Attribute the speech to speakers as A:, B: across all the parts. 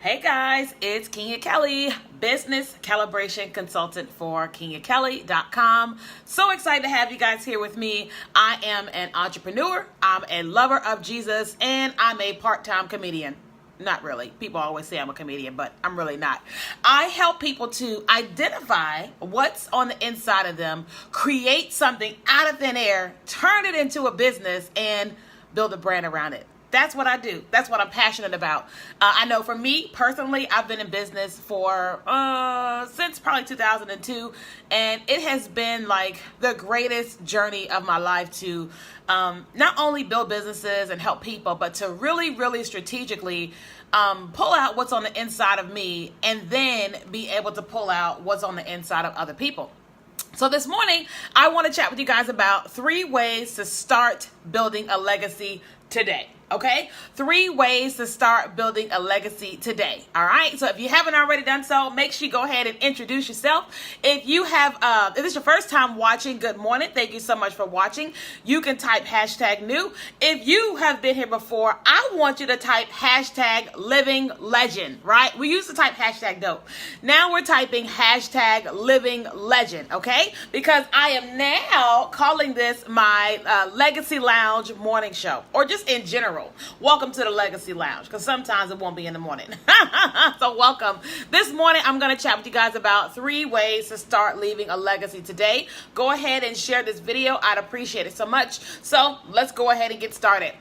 A: Hey guys, it's Keenya Kelly, business calibration consultant for KenyaKelly.com. So excited to have you guys here with me. I am an entrepreneur, I'm a lover of Jesus, and I'm a part-time comedian. Not really. People always say I'm a comedian, but I'm really not. I help people to identify what's on the inside of them, create something out of thin air, turn it into a business, and build a brand around it. That's what I do. That's what I'm passionate about. I know for me personally, I've been in business for since probably 2002, and it has been like the greatest journey of my life to not only build businesses and help people, but to really strategically pull out what's on the inside of me and then be able to pull out what's on the inside of other people. So this morning, I want to chat with you guys about 3 ways to start building a legacy today. Okay, 3 ways to start building a legacy today. All right, so if you haven't already done so, make sure you go ahead and introduce yourself. If you have, if this is your first time watching, good morning. Thank you so much for watching. You can type #new. If you have been here before, I want you to type #living-legend, right? We used to type #dope. Now we're typing #living-legend, okay? Because I am now calling this my Legacy Lounge morning show, or just in general. Welcome to the Legacy Lounge, because sometimes it won't be in the morning. So welcome. This morning, I'm going to chat with you guys about 3 ways to start leaving a legacy today. Go ahead and share this video. I'd appreciate it so much. So let's go ahead and get started.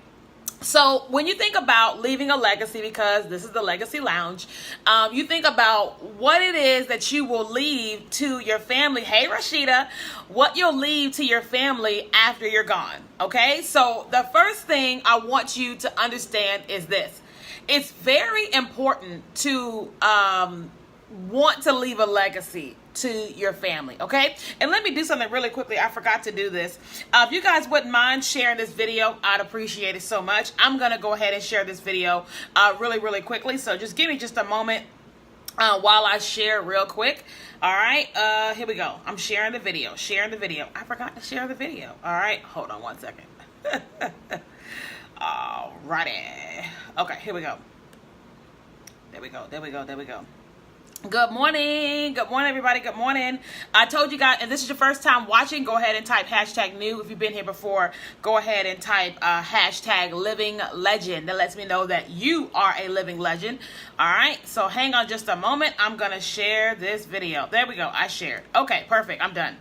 A: So when you think about leaving a legacy, because this is the Legacy Lounge, you think about what it is that you will leave to your family. Hey, Rashida, what you'll leave to your family after you're gone. Okay, so the first thing I want you to understand is this. It's very important to want to leave a legacy to your family, okay? And let me do something really quickly. I forgot to do this. If you guys wouldn't mind sharing this video, I'd appreciate it so much. I'm gonna go ahead and share this video really quickly. So just give me just a moment while I share real quick. All right, here we go. I'm sharing the video. I forgot to share the video. All right, hold on one second. Alrighty. Okay, here we go. There we go. Good morning, everybody. Good morning. I told you guys, if this is your first time watching, go ahead and type #new. If you've been here before, go ahead and type #living legend. That lets me know that you are a living legend. All right, so hang on just a moment. I'm gonna share this video. There we go. I shared. Okay, perfect. I'm done.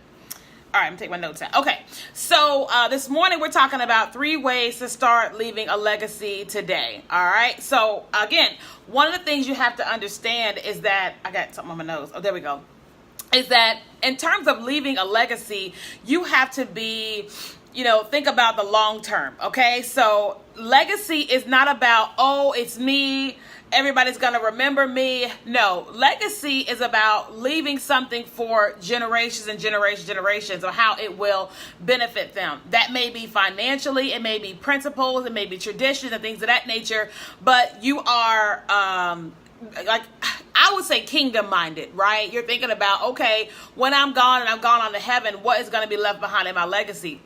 A: All right, I'm gonna take my notes out. Okay, so this morning we're talking about 3 ways to start leaving a legacy today. All right, so again, one of the things you have to understand is that, I got something on my nose. Oh, there we go. Is that in terms of leaving a legacy, you have to be, think about the long term, okay? So legacy is not about, oh, it's me, everybody's going to remember me. No, legacy is about leaving something for generations and generations of how it will benefit them. That may be financially, it may be principles, it may be traditions and things of that nature, but you are, I would say kingdom minded, right? You're thinking about, okay, when I'm gone and I'm gone on to heaven, what is going to be left behind in my legacy?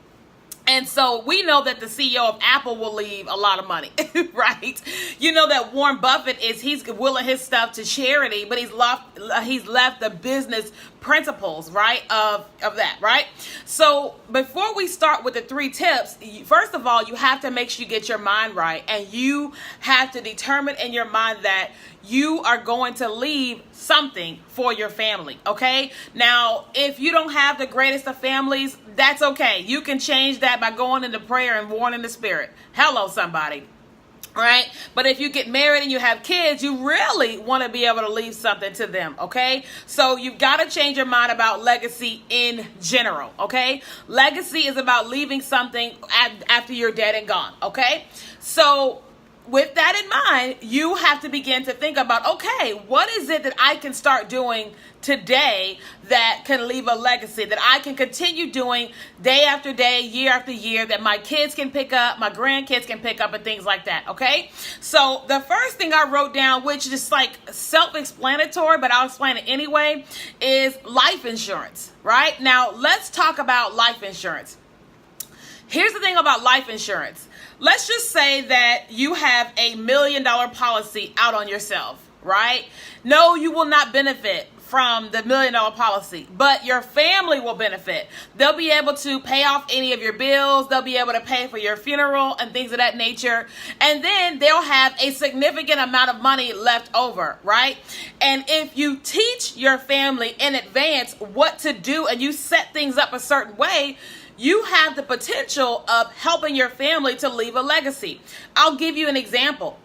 A: And so we know that the CEO of Apple will leave a lot of money, right? You know that Warren Buffett he's willing his stuff to charity, but he's left the business principles, right, of that, right? So before we start with the 3 tips, first of all, you have to make sure you get your mind right, and you have to determine in your mind that you are going to leave something for your family, okay? Now, if you don't have the greatest of families, that's okay. You can change that by going into prayer and warring in the spirit. Hello, somebody. Right? But if you get married and you have kids, you really want to be able to leave something to them, okay? So you've got to change your mind about legacy in general, okay? Legacy is about leaving something after you're dead and gone, okay? So with that in mind, you have to begin to think about, okay, what is it that I can start doing today that can leave a legacy, that I can continue doing day after day, year after year, that my kids can pick up, my grandkids can pick up, and things like that, okay? So the first thing I wrote down, which is like self-explanatory, but I'll explain it anyway, is life insurance, right? Now, let's talk about life insurance. Here's the thing about life insurance. Let's just say that you have $1 million policy out on yourself, right? No, you will not benefit from the $1 million policy, but your family will benefit. They'll be able to pay off any of your bills. They'll be able to pay for your funeral and things of that nature. And then they'll have a significant amount of money left over, right? And if you teach your family in advance what to do and you set things up a certain way, you have the potential of helping your family to leave a legacy. I'll give you an example.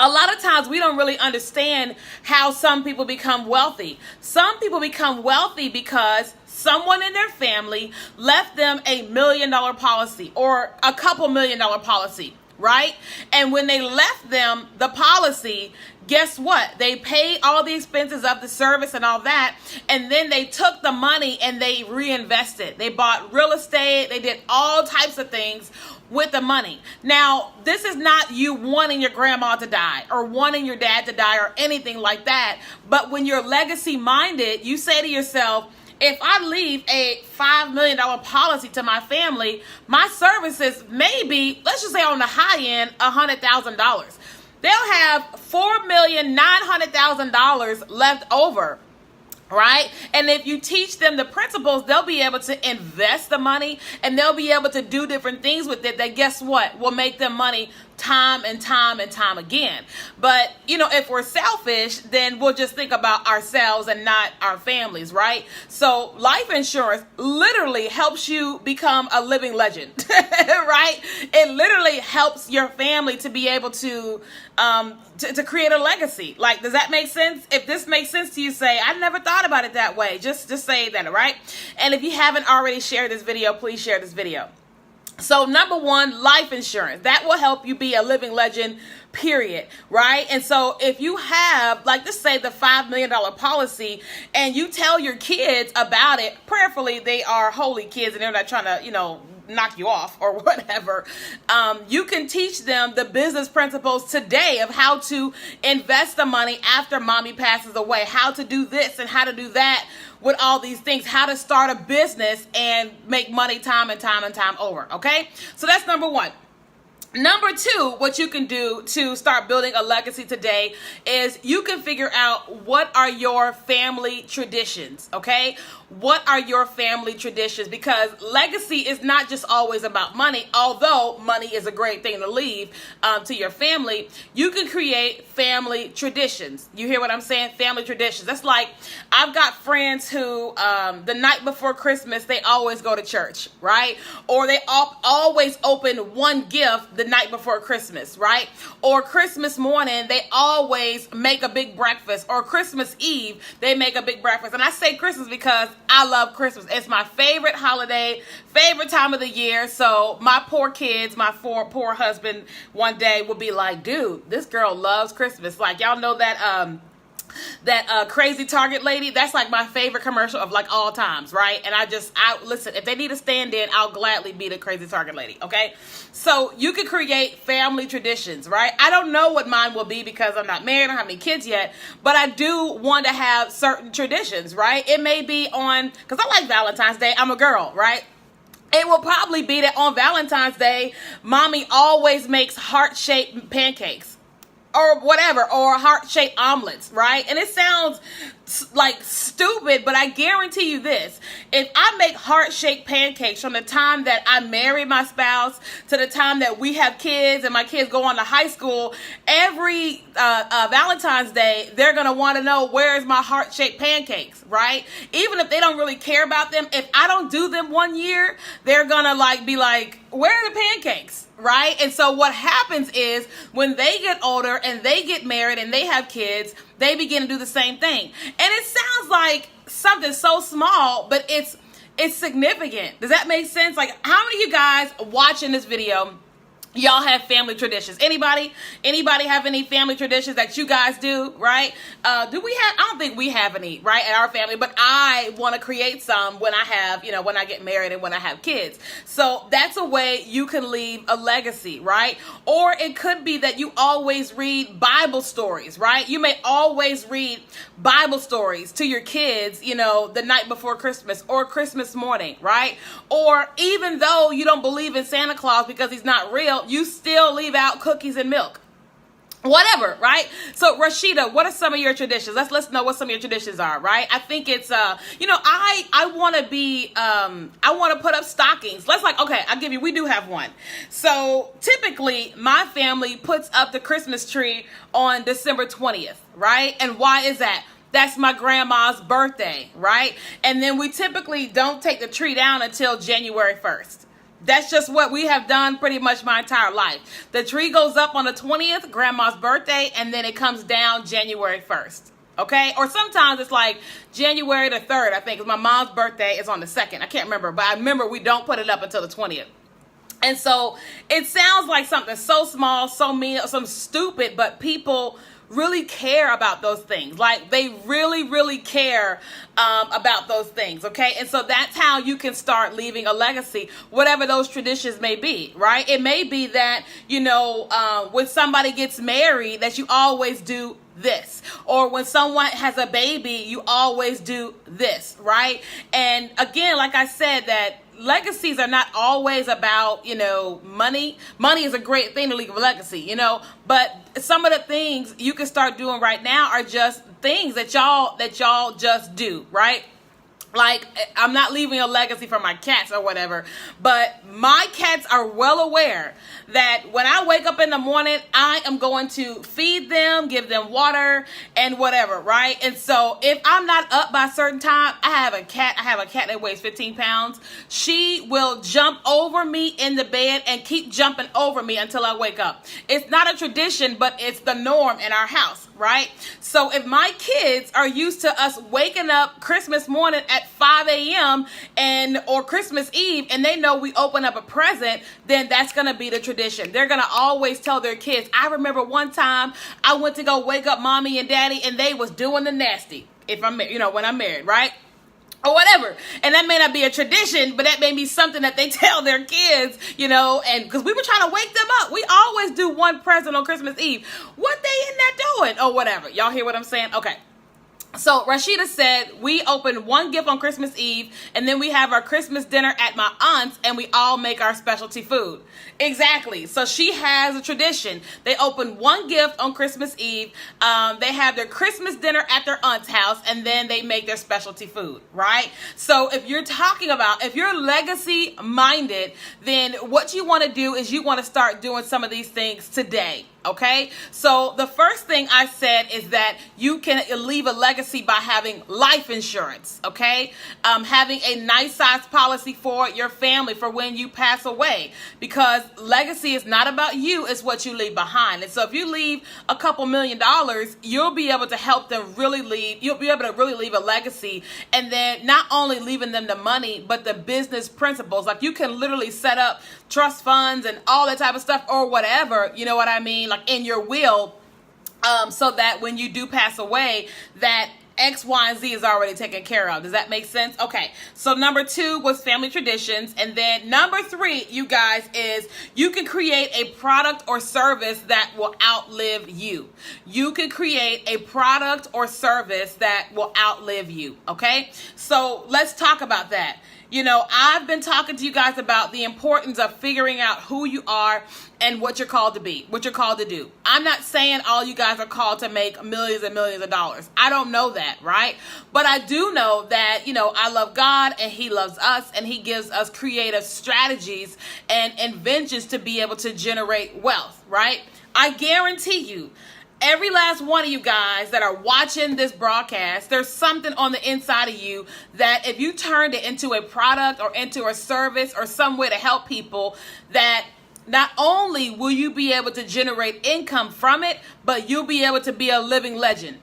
A: A lot of times we don't really understand how some people become wealthy. Some people become wealthy because someone in their family left them a $1 million policy or a couple $1 million policy, right? And when they left them the policy, guess what? They paid all the expenses of the service and all that, and then they took the money and they reinvested. They bought real estate. They did all types of things with the money. Now, this is not you wanting your grandma to die or wanting your dad to die or anything like that. But when you're legacy minded, you say to yourself, if I leave a $5 million policy to my family, my services may be, let's just say on the high end, $100,000. They'll have $4,900,000 left over. Right? And if you teach them the principles, they'll be able to invest the money and they'll be able to do different things with it that, guess what, will make them money time and time and time again. But, if we're selfish, then we'll just think about ourselves and not our families, right? So life insurance literally helps you become a living legend, right? It literally helps your family to be able to create a legacy. Like, does that make sense? If this makes sense to you, say, I never thought about it that way. Just say that, right? And if you haven't already shared this video, please share this video. So number one, life insurance. That will help you be a living legend, period, right? And so if you have, like, let's say the $5 million policy and you tell your kids about it, prayerfully they are holy kids and they're not trying to, knock you off or whatever, you can teach them the business principles today of how to invest the money after mommy passes away, how to do this and how to do that with all these things, how to start a business and make money time and time and time over, okay? So that's number one. Number two, what you can do to start building a legacy today is you can figure out what are your family traditions, okay? What are your family traditions? Because legacy is not just always about money, although money is a great thing to leave to your family. You can create family traditions. You hear what I'm saying? Family traditions. That's like, I've got friends who the night before Christmas, they always go to church, right? Or they always open one gift the night before Christmas, right? Or Christmas morning, they always make a big breakfast. Or Christmas Eve, they make a big breakfast. And I say Christmas because I love Christmas. It's my favorite holiday, favorite time of the year. So my poor kids, my poor husband one day will be like, dude, this girl loves Christmas. Like, y'all know that crazy Target lady, that's like my favorite commercial of like all times, right? And I listen, if they need a stand-in, I'll gladly be the crazy Target lady, okay? So you can create family traditions, right? I don't know what mine will be because I'm not married, I don't have any kids yet, but I do want to have certain traditions, right? It may be because I like Valentine's Day, I'm a girl, right? It will probably be that on Valentine's Day, mommy always makes heart-shaped pancakes. Or whatever, or heart-shaped omelets, right? And it sounds like stupid, but I guarantee you this. If I make heart-shaped pancakes from the time that I marry my spouse to the time that we have kids and my kids go on to high school, every Valentine's Day, they're going to want to know, where's my heart-shaped pancakes, right? Even if they don't really care about them, if I don't do them one year, they're going to be like, where are the pancakes? Right? And so what happens is when they get older and they get married and they have kids, they begin to do the same thing. And it sounds like something so small, but it's significant. Does that make sense? Like, how many of you guys watching this video, y'all have family traditions? Anybody have any family traditions that you guys do, right? Do we have? I don't think we have any, right, at our family, but I want to create some when I have, when I get married and when I have kids. So that's a way you can leave a legacy, right? Or it could be that you always read Bible stories, right? You may always read Bible stories to your kids, the night before Christmas or Christmas morning, right? Or even though you don't believe in Santa Claus because he's not real, you still leave out cookies and milk, whatever, right? So Rashida, what are some of your traditions? Let's know what some of your traditions are, right? I think it's I want to be I want to put up stockings. Okay, I'll give you, we do have one. So typically my family puts up the Christmas tree on December 20th, right? And why is that? That's my grandma's birthday, right? And then we typically don't take the tree down until January 1st. That's just what we have done pretty much my entire life. The tree goes up on the 20th, grandma's birthday, and then it comes down January 1st. Okay? Or sometimes it's like January the 3rd, I think, because my mom's birthday is on the 2nd. I can't remember, but I remember we don't put it up until the 20th. And so it sounds like something so small, so mean, some stupid, but people really care about those things. Like, they really, really care about those things, okay? And so that's how you can start leaving a legacy, whatever those traditions may be, right? It may be that, when somebody gets married, that you always do this, or when someone has a baby, you always do this, right? And again, like I said, that legacies are not always about, money. Money is a great thing to leave a legacy, but some of the things you can start doing right now are just things that y'all just do, right? Like, I'm not leaving a legacy for my cats or whatever, but my cats are well aware that when I wake up in the morning, I am going to feed them, give them water, and whatever, right? And so if I'm not up by a certain time, I have a cat that weighs 15 pounds. She will jump over me in the bed and keep jumping over me until I wake up. It's not a tradition, but it's the norm in our house, right? So if my kids are used to us waking up Christmas morning at 5 a.m. or Christmas Eve, and they know we open up a present, then that's going to be the tradition. They're going to always tell their kids. I remember one time I went to go wake up mommy and daddy, and they was doing the nasty. If I'm, when I'm married, right? Or whatever. And that may not be a tradition, but that may be something that they tell their kids, and because we were trying to wake them up. We always do one present on Christmas Eve. What they in there doing? Or whatever. Y'all hear what I'm saying? Okay. So Rashida said we open one gift on Christmas Eve, and then we have our Christmas dinner at my aunt's, and we all make our specialty food. Exactly. So she has a tradition. They open one gift on Christmas Eve. They have their Christmas dinner at their aunt's house, and then they make their specialty food, right? So if you're legacy minded, then what you want to do is you want to start doing some of these things today. Okay, so the first thing I said is that you can leave a legacy by having life insurance. Okay, having a nice size policy for your family for when you pass away, because legacy is not about you, it's what you leave behind. And so if you leave a couple $1 million, you'll be able to help them you'll be able to really leave a legacy. And then not only leaving them the money, but the business principles. Like, you can literally set up trust funds and all that type of stuff, or whatever, you know what I mean, like in your will, so that when you do pass away, that X, Y, and Z is already taken care of. Does that make sense? Okay, so number 2 was family traditions. And then number 3, you guys, is you can create a product or service that will outlive you. You can create a product or service that will outlive you, okay? So let's talk about that. I've been talking to you guys about the importance of figuring out who you are and what you're called to be, what you're called to do. I'm not saying all you guys are called to make millions and millions of dollars. I don't know that, right? But I do know that, I love God, and He loves us, and He gives us creative strategies and inventions to be able to generate wealth, right? I guarantee you, every last one of you guys that are watching this broadcast, there's something on the inside of you that if you turned it into a product or into a service or some way to help people, that not only will you be able to generate income from it, but you'll be able to be a living legend.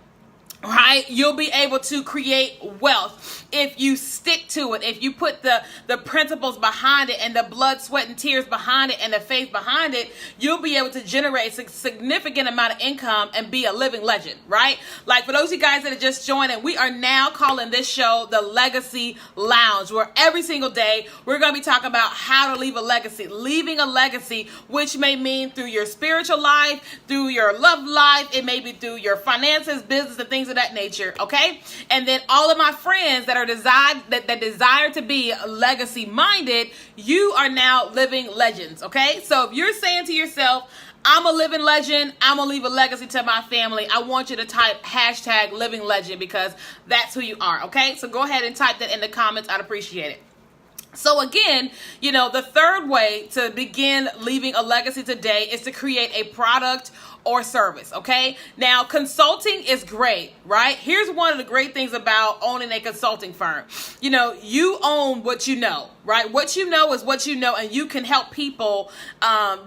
A: Right? You'll be able to create wealth if you stick to it, if you put the principles behind it and the blood, sweat, and tears behind it and the faith behind it. You'll be able to generate a significant amount of income and be a living legend, right? Like, for those of you guys that are just joining, we are now calling this show the Legacy Lounge, where every single day we're going to be talking about how to leave a legacy. Leaving a legacy, which may mean through your spiritual life, through your love life, it may be through your finances, business, and things of that nature, okay? And then all of my friends that are desire to be legacy minded, you are now living legends, okay? So if you're saying to yourself, I'm a living legend. I'm going to leave a legacy to my family. I want you to type hashtag living legend because that's who you are, okay? So go ahead and type that in the comments. I'd appreciate it. So again, the third way to begin leaving a legacy today is to create a product or service, okay? Now, consulting is great, right? Here's one of the great things about owning a consulting firm. You own what you know, right? What you know is what you know, and you can help people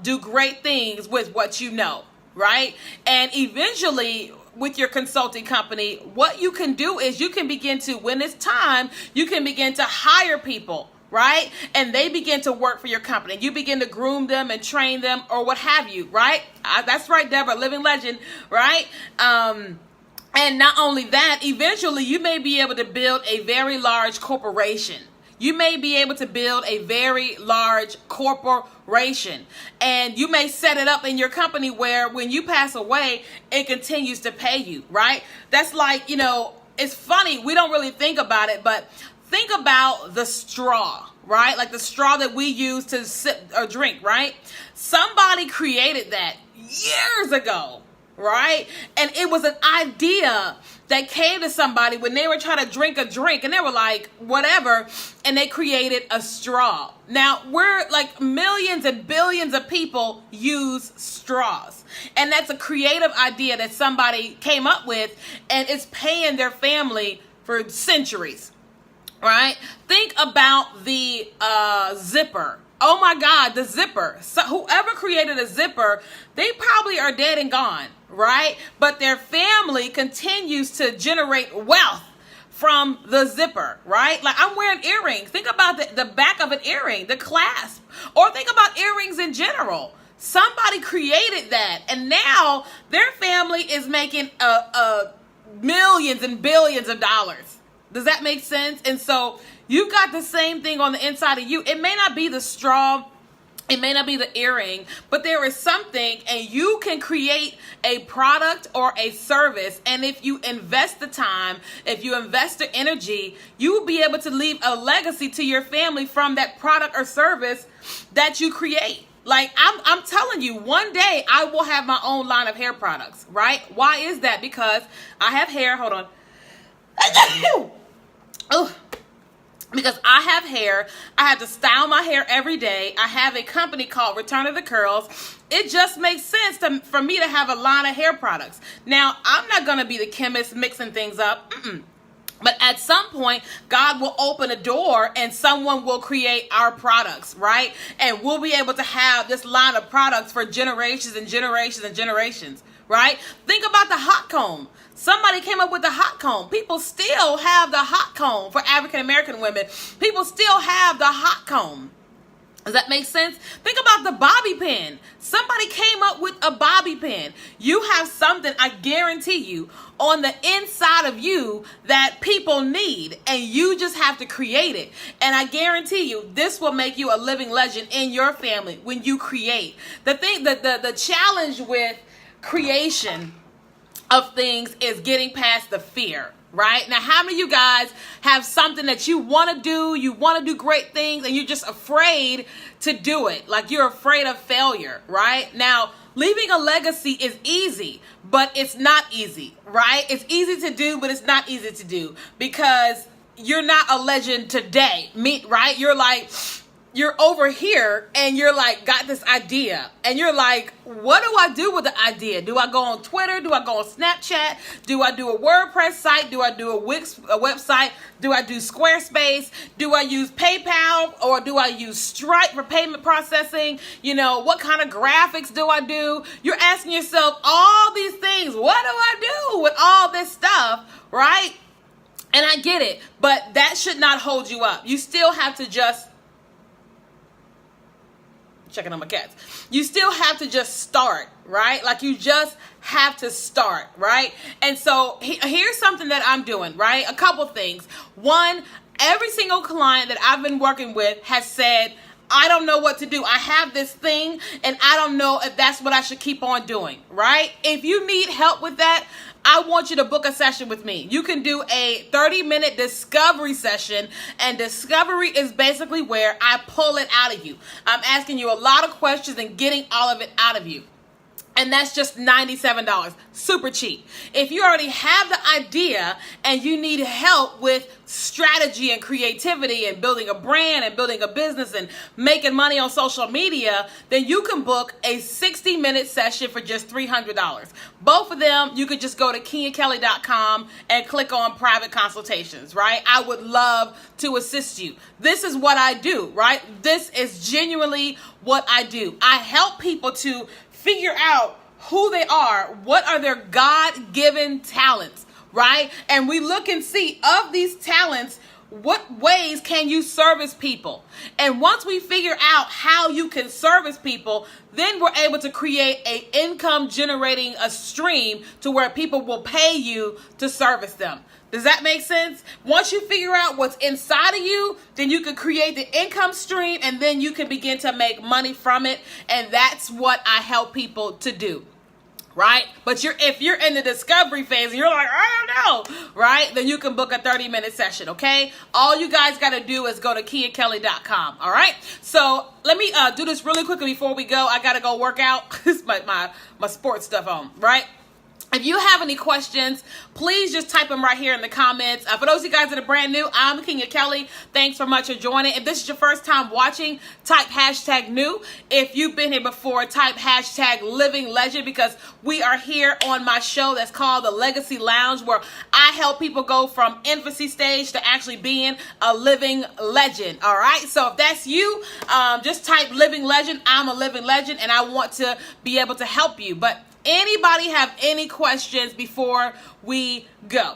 A: do great things with what you know, right? And eventually, with your consulting company, what you can do is you can begin to, when it's time, you can begin to hire people, right? And they begin to work for your company. You begin to groom them and train them or what have you, right? That's right, Deborah, living legend, right? And not only that, eventually you may be able to build a very large corporation. You may be able to build a very large corporation, and you may set it up in your company where when you pass away, it continues to pay you, right? That's like, it's funny. We don't really think about it, but think about the straw, right? Like the straw that we use to sip or drink, right? Somebody created that years ago, right? And it was an idea that came to somebody when they were trying to drink a drink and they were like, whatever, and they created a straw. Now, we're like millions and billions of people use straws. And that's a creative idea that somebody came up with, and it's paying their family for centuries. Right? Think about the zipper. Oh my God, the zipper. So whoever created a zipper, they probably are dead and gone, right? But their family continues to generate wealth from the zipper, right? Like I'm wearing earrings. Think about the back of an earring, the clasp, or think about earrings in general. Somebody created that, and now their family is making millions and billions of dollars. Does that make sense? And so you've got the same thing on the inside of you. It may not be the straw. It may not be the earring, but there is something, and you can create a product or a service. And if you invest the time, if you invest the energy, you will be able to leave a legacy to your family from that product or service that you create. Like I'm telling you, one day I will have my own line of hair products, right? Why is that? Because I have hair. Hold on. Oh, because I have hair. I have to style my hair every day. I have a company called Return of the Curls. It just makes sense for me to have a line of hair products. Now, I'm not going to be the chemist mixing things up. But at some point, God will open a door and someone will create our products, right? And we'll be able to have this line of products for generations and generations and generations, right? Think about the hot comb. Somebody came up with the hot comb. People still have the hot comb for African American women. People still have the hot comb. Does that make sense? Think about the bobby pin. Somebody came up with a bobby pin. You have something, I guarantee you, on the inside of you that people need, and you just have to create it. And I guarantee you, this will make you a living legend in your family when you create. The challenge with creation of things is getting past the fear, right? Now, how many of you guys have something that you want to do, you want to do great things, and you're just afraid to do it? Like you're afraid of failure, right? Now, leaving a legacy is easy, but it's not easy, right? It's easy to do, but it's not easy to do because you're not a legend today, right? You're over here and you're like, got this idea. And you're like, what do I do with the idea? Do I go on Twitter? Do I go on Snapchat? Do I do a WordPress site? Do I do a website? Do I do Squarespace? Do I use PayPal? Or do I use Stripe for payment processing? What kind of graphics do I do? You're asking yourself all these things. What do I do with all this stuff, right? And I get it, but that should not hold you up. You still have to just checking on my cats. You still have to just start, right? Like you just have to start, right? And so here's something that I'm doing, right? A couple things. One, every single client that I've been working with has said, I don't know what to do. I have this thing and I don't know if that's what I should keep on doing, right? If you need help with that, I want you to book a session with me. You can do a 30-minute discovery session, and discovery is basically where I pull it out of you. I'm asking you a lot of questions and getting all of it out of you. And that's just $97. Super cheap. If you already have the idea and you need help with strategy and creativity and building a brand and building a business and making money on social media, then you can book a 60-minute session for just $300. Both of them, you could just go to KeenyaKelly.com and click on private consultations, right? I would love to assist you. This is what I do, right? This is genuinely what I do. I help people to figure out who they are, what are their God-given talents, right? And we look and see of these talents, what ways can you service people? And once we figure out how you can service people, then we're able to create a income generating a stream to where people will pay you to service them. Does that make sense? Once you figure out what's inside of you, then you can create the income stream and then you can begin to make money from it. And that's what I help people to do. Right? But if you're in the discovery phase and you're like, I don't know, right? Then you can book a 30-minute session, okay? All you guys got to do is go to KeenyaKelly.com, all right? So let me do this really quickly before we go. I got to go work out. This is my sports stuff on, right? If you have any questions, please just type them right here in the comments. For those of you guys that are brand new, I'm Keenya Kelly. Thanks so much for joining. If this is your first time watching, type hashtag new. If you've been here before, type hashtag living legend, because we are here on my show that's called The Legacy Lounge, where I help people go from infancy stage to actually being a living legend. All right. So if that's you, just type living legend. I'm a living legend and I want to be able to help you. But anybody have any questions before we go?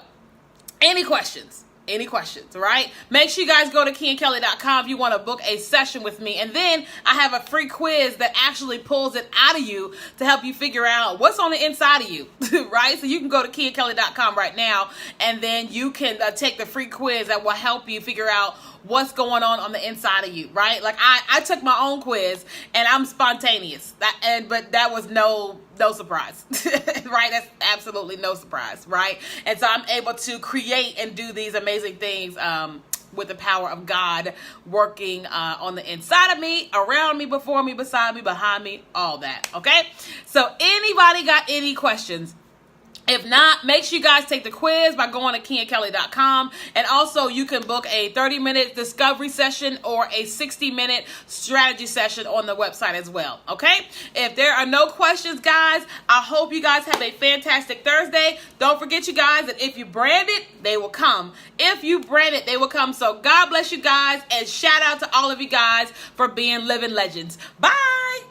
A: Any questions? Any questions, all right? Make sure you guys go to KeenyaKelly.com if you want to book a session with me. And then I have a free quiz that actually pulls it out of you to help you figure out what's on the inside of you, right? So you can go to KeenyaKelly.com right now, and then you can take the free quiz that will help you figure out what's going on the inside of you, right? Like I took my own quiz and I'm spontaneous, but that was no surprise, right? That's absolutely no surprise, right? And so I'm able to create and do these amazing things with the power of God working on the inside of me, around me, before me, beside me, behind me, all that, okay? So anybody got any questions? If not, make sure you guys take the quiz by going to KeenyaKelly.com. And also, you can book a 30-minute discovery session or a 60-minute strategy session on the website as well, okay? If there are no questions, guys, I hope you guys have a fantastic Thursday. Don't forget, you guys, that if you brand it, they will come. If you brand it, they will come. So God bless you guys, and shout out to all of you guys for being living legends. Bye!